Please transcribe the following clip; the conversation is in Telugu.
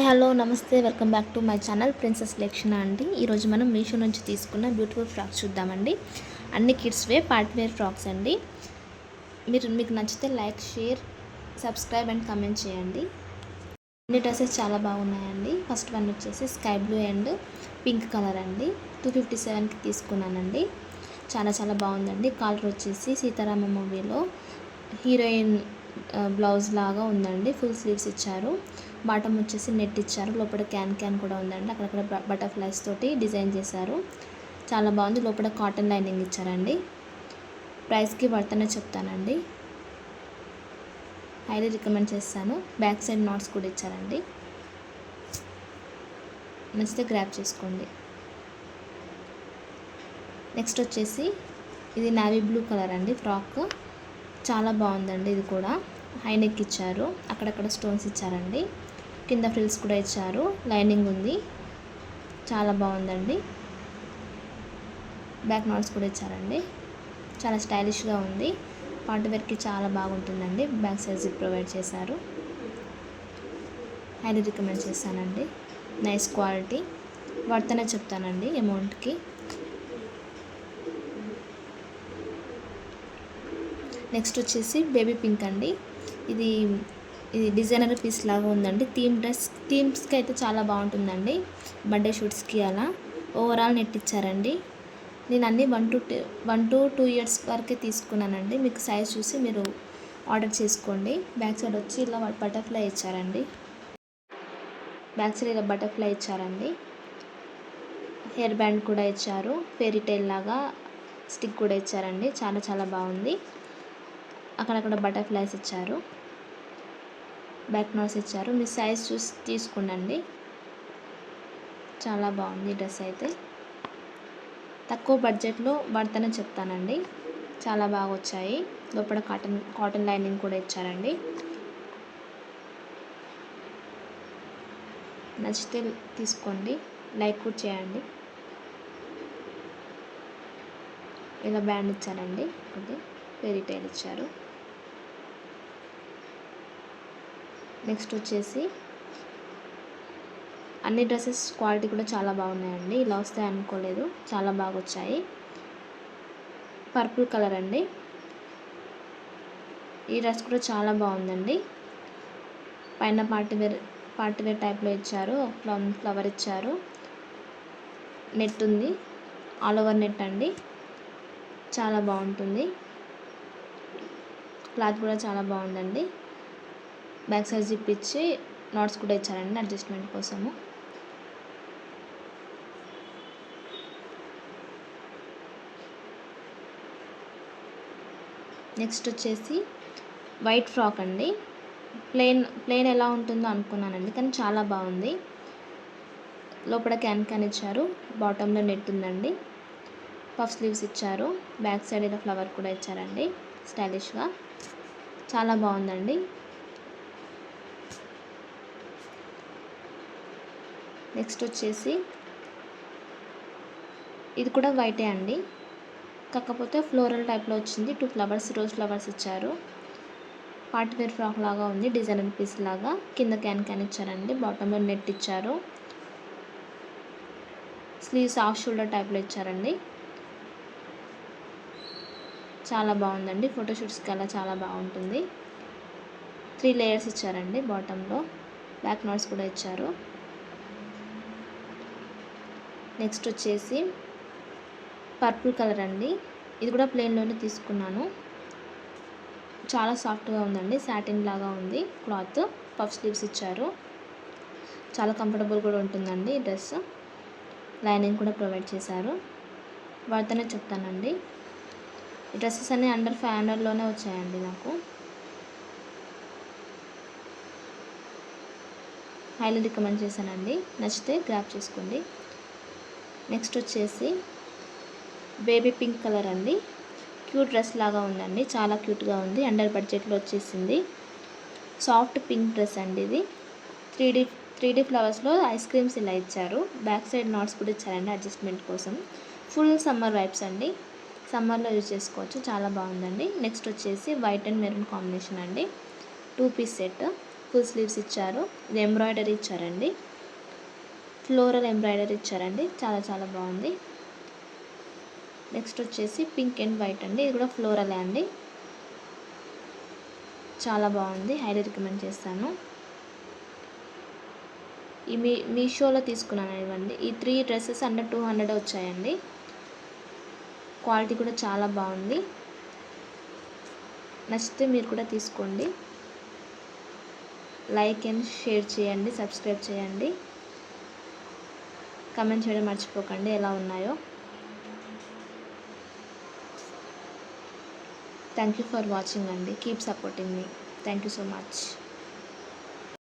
హలో నమస్తే, welcome back to my channel princess లక్షణ అండి. ఈరోజు మనం మీషో నుంచి తీసుకున్న బ్యూటిఫుల్ ఫ్రాక్స్ చూద్దామండి. అన్ని కిడ్స్ పార్టీ వేర్ ఫ్రాక్స్ అండి. మీకు నచ్చితే like, share, subscribe and comment చేయండి. అన్ని డ్రెస్సెస్ చాలా బాగున్నాయండి. ఫస్ట్ వన్ వచ్చేసి sky blue and pink colour అండి. 257కి తీసుకున్నానండి. చాలా బాగుందండి. కలర్ వచ్చేసి సీతారామ మూవీలో హీరోయిన్ బ్లౌజ్ లాగా ఉందండి. ఫుల్ స్లీవ్స్ ఇచ్చారు. బాటమ్ వచ్చేసి నెట్ ఇచ్చారు. లోపల క్యాన్ కూడా ఉందండి. అక్కడక్కడ బటర్ఫ్లైస్ తోటి డిజైన్ చేశారు. చాలా బాగుంది. లోపల కాటన్ లైనింగ్ ఇచ్చారండి. ప్రైస్కి వర్తనే చెప్తానండి. హైలీ రికమెండ్ చేస్తాను. బ్యాక్ సైడ్ నాట్స్ కూడా ఇచ్చారండి. నచ్చితే గ్రాప్ చేసుకోండి. నెక్స్ట్ వచ్చేసి ఇది నావీ బ్లూ కలర్ అండి. ఫ్రాక్ చాలా బాగుందండి. ఇది కూడా హై నెక్ ఇచ్చారు. అక్కడక్కడ స్టోన్స్ ఇచ్చారండి. కింద ఫ్రిల్స్ కూడా ఇచ్చారు. లైనింగ్ ఉంది. చాలా బాగుందండి. బ్యాక్ నాట్స్ కూడా ఇచ్చారండి. చాలా స్టైలిష్గా ఉంది. పార్టీ వేర్కి చాలా బాగుంటుందండి. బ్యాక్ సైడ్ జిప్ ప్రొవైడ్ చేశారు. హైలీ రికమెండ్ చేస్తానండి. Nice quality. వర్తనే చెప్తానండి అమౌంట్కి. నెక్స్ట్ వచ్చేసి బేబీ పింక్ అండి. ఇది డిజైనర్ పీస్ లాగా ఉందండి. థీమ్స్కి అయితే చాలా బాగుంటుందండి. బర్త్డే షూట్స్కి అలా. ఓవరాల్ నెట్ ఇచ్చారండి. నేను అన్నీ 1 to 2 years వరకే తీసుకున్నానండి. మీకు సైజ్ చూసి మీరు ఆర్డర్ చేసుకోండి. బ్యాక్ సైడ్ వచ్చి ఇలా బటర్ఫ్లై ఇచ్చారండి. హెయిర్ బ్యాండ్ కూడా ఇచ్చారు. ఫెయిరీ టైల్ లాగా స్టిక్ కూడా ఇచ్చారండి. చాలా బాగుంది. అక్కడక్కడ బటర్ఫ్లైస్ ఇచ్చారు. బ్యాక్ నాట్స్ ఇచ్చారు. మీ సైజ్ చూసి తీసుకునండి. చాలా బాగుంది డ్రెస్ అయితే. తక్కువ బడ్జెట్లో వర్తనే చెప్తానండి. చాలా బాగా వచ్చాయి. లోపల కాటన్ లైనింగ్ కూడా ఇచ్చారండి. నచ్చితే తీసుకోండి. లైక్ కూడా చేయండి. ఇలా బ్యాండ్ ఇచ్చారండి. కొద్దిగా ఫెయిరీ టైల్ ఇచ్చారు. నెక్స్ట్ వచ్చేసి అన్ని డ్రెస్సెస్ క్వాలిటీ కూడా చాలా బాగున్నాయండి. ఇలా వస్తాయి అనుకోలేదు. చాలా బాగా వచ్చాయి. పర్పుల్ కలర్ అండి. ఈ డ్రెస్ కూడా చాలా బాగుందండి. పైన పార్టీ వేర్ టైప్లో ఇచ్చారు. ఫ్లవర్ ఇచ్చారు. నెట్ ఉంది. ఆల్ ఓవర్ నెట్ అండి. చాలా బాగుంటుంది. క్లాత్ కూడా చాలా బాగుందండి. బ్యాక్ సైడ్ జిప్ ఇచ్చి నాట్స్ కూడా ఇచ్చారండి అడ్జస్ట్మెంట్ కోసము. నెక్స్ట్ వచ్చేసి వైట్ ఫ్రాక్ అండి. ప్లెయిన్ ఎలా ఉంటుందో అనుకున్నానండి, కానీ చాలా బాగుంది. లోపల క్యాన్ ఇచ్చారు. బాటంలో నెట్ ఉందండి. పఫ్ స్లీవ్స్ ఇచ్చారు. బ్యాక్ సైడ్ ఇలా ఫ్లవర్ కూడా ఇచ్చారండి. స్టైలిష్గా చాలా బాగుందండి. నెక్స్ట్ వచ్చేసి ఇది కూడా వైటే అండి. కాకపోతే ఫ్లోరల్ టైప్లో వచ్చింది. 2 రోజ్ ఫ్లవర్స్ ఇచ్చారు. పార్టీ వేర్ ఫ్రాక్ లాగా ఉంది. డిజైనర్ పీస్ లాగా. కింద క్యాన్ ఇచ్చారండి. బాటంలో నెట్ ఇచ్చారు. స్లీవ్స్ హాఫ్ షోల్డర్ టైప్లో ఇచ్చారండి. చాలా బాగుందండి. ఫోటోషూట్స్కి అలా చాలా బాగుంటుంది. 3 లేయర్స్ ఇచ్చారండి బాటంలో. బ్యాక్ నాట్స్ కూడా ఇచ్చారు. నెక్స్ట్ వచ్చేసి పర్పుల్ కలర్ అండి. ఇది కూడా ప్లెయిన్లోనే తీసుకున్నాను. చాలా సాఫ్ట్గా ఉందండి. సాటిన్ లాగా ఉంది క్లాత్. పఫ్ స్లీవ్స్ ఇచ్చారు. చాలా కంఫర్టబుల్ కూడా ఉంటుందండి ఈ డ్రెస్. లైనింగ్ కూడా ప్రొవైడ్ చేశారు. వర్తనే చెప్తానండి. ఈ డ్రెస్సెస్ అన్నీ అండర్ 500లోనే వచ్చాయండి నాకు. హైలీ రికమెండ్ చేశానండి. నచ్చితే గ్రాప్ చేసుకోండి. నెక్స్ట్ వచ్చేసి బేబీ పింక్ కలర్ అండి. క్యూట్ డ్రెస్ లాగా ఉందండి. చాలా క్యూట్గా ఉంది. అండర్ బడ్జెట్లో వచ్చేసింది. సాఫ్ట్ పింక్ డ్రెస్ అండి ఇది. 3D ఫ్లవర్స్లో ఐస్ క్రీమ్స్ ఇలా ఇచ్చారు. బ్యాక్ సైడ్ నాట్స్ కూడా ఇచ్చారండి అడ్జస్ట్మెంట్ కోసం. ఫుల్ సమ్మర్ వైబ్స్ అండి. సమ్మర్లో యూజ్ చేసుకోవచ్చు. చాలా బాగుందండి. నెక్స్ట్ వచ్చేసి వైట్ అండ్ మెరూన్ కాంబినేషన్ అండి. 2 పీస్ సెట్. ఫుల్ స్లీవ్స్ ఇచ్చారు. ఇది ఎంబ్రాయిడరీ ఇచ్చారండి, ఫ్లోరల్ ఎంబ్రాయిడరీ ఇచ్చారండి. చాలా చాలా బాగుంది. నెక్స్ట్ వచ్చేసి పింక్ అండ్ వైట్ అండి. ఇది కూడా ఫ్లోరలే అండి. చాలా బాగుంది, హైలీ రికమెండ్ చేస్తాను. ఈ మీషోలో తీసుకున్నాను ఇవ్వండి. ఈ 3 డ్రెస్సెస్ అండర్ 200 వచ్చాయండి. క్వాలిటీ కూడా చాలా బాగుంది. నచ్చితే మీరు కూడా తీసుకోండి. లైక్ అండ్ షేర్ చేయండి, సబ్స్క్రైబ్ చేయండి, కమెంట్ చేయడం మర్చిపోకండి ఎలా ఉన్నాయో. థ్యాంక్ యూ ఫర్ వాచింగ్ అండి. Keep supporting me. Thank you so much.